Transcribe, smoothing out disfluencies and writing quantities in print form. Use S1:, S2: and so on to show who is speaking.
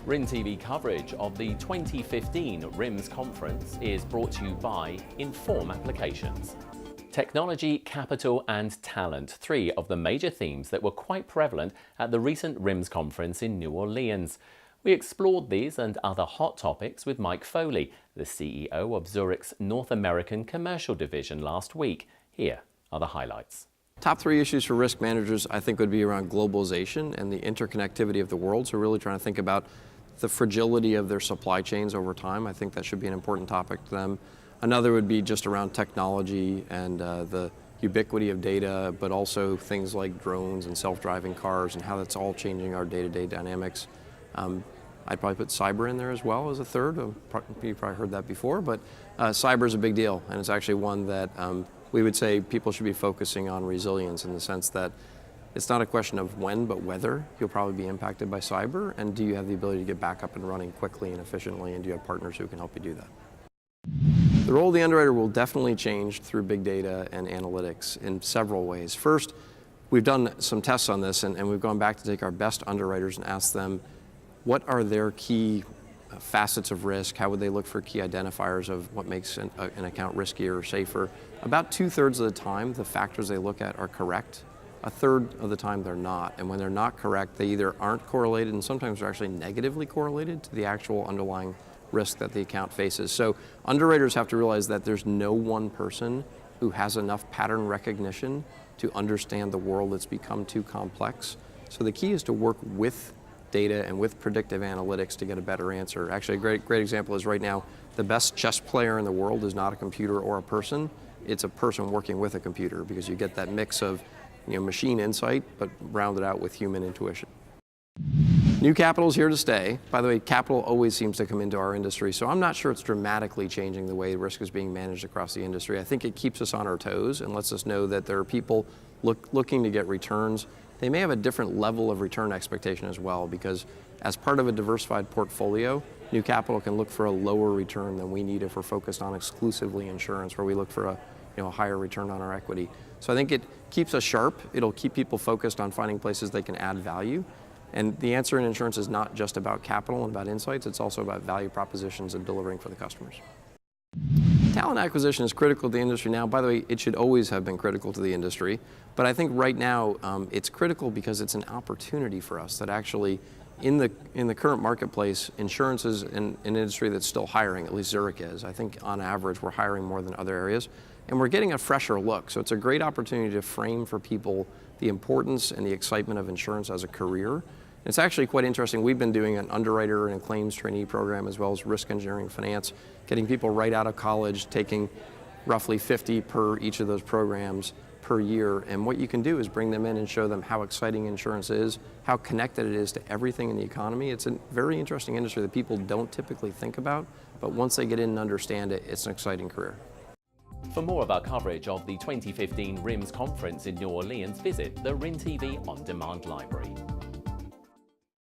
S1: RIN TV coverage of the 2015 RIMS conference is brought to you by Inform Applications. Technology, capital and talent, three of the major themes that were quite prevalent at the recent RIMS conference in New Orleans. We explored these and other hot topics with Mike Foley, the CEO of Zurich's North American Commercial Division last week. Here are the highlights.
S2: Top three issues for risk managers, I think, would be around globalization and the interconnectivity of the world. So really trying to think about the fragility of their supply chains over time. I think that should be an important topic to them. Another would be just around technology and the ubiquity of data, but also things like drones and self-driving cars and how that's all changing our day-to-day dynamics. I'd probably put cyber in there as well as a third. You've probably heard that before, but cyber is a big deal, and it's actually one that we would say people should be focusing on resilience in the sense that it's not a question of when, but whether you'll probably be impacted by cyber, and do you have the ability to get back up and running quickly and efficiently, and do you have partners who can help you do that? The role of the underwriter will definitely change through big data and analytics in several ways. First, we've done some tests on this, and we've gone back to take our best underwriters and ask them what are their key facets of risk, how would they look for key identifiers of what makes an account riskier or safer. About 2/3 of the time, the factors they look at are correct. A third of the time they're not, and when they're not correct, they either aren't correlated and sometimes they're actually negatively correlated to the actual underlying risk that the account faces. So underwriters have to realize that there's no one person who has enough pattern recognition to understand the world that's become too complex. So the key is to work with data and with predictive analytics to get a better answer. Actually, a great example is right now, the best chess player in the world is not a computer or a person, it's a person working with a computer, because you get that mix of machine insight, but rounded out with human intuition. New capital is here to stay. By the way, capital always seems to come into our industry, so I'm not sure it's dramatically changing the way risk is being managed across the industry. I think it keeps us on our toes and lets us know that there are people looking to get returns. They may have a different level of return expectation as well, because as part of a diversified portfolio, new capital can look for a lower return than we need if we're focused on exclusively insurance, where we look for a higher return on our equity. So I think it keeps us sharp. It'll keep people focused on finding places they can add value. And the answer in insurance is not just about capital and about insights, it's also about value propositions and delivering for the customers. Talent acquisition is critical to the industry now. By the way, it should always have been critical to the industry, but I think right now it's critical because it's an opportunity for us that actually in the current marketplace, insurance is an industry that's still hiring, at least Zurich is. I think on average we're hiring more than other areas, and we're getting a fresher look. So it's a great opportunity to frame for people the importance and the excitement of insurance as a career. It's actually quite interesting. We've been doing an underwriter and a claims trainee program, as well as risk engineering finance, getting people right out of college, taking roughly 50 per each of those programs per year. And what you can do is bring them in and show them how exciting insurance is, how connected it is to everything in the economy. It's a very interesting industry that people don't typically think about, but once they get in and understand it, it's an exciting career.
S1: For more of our coverage of the 2015 RIMS conference in New Orleans, visit the RIN TV On Demand library.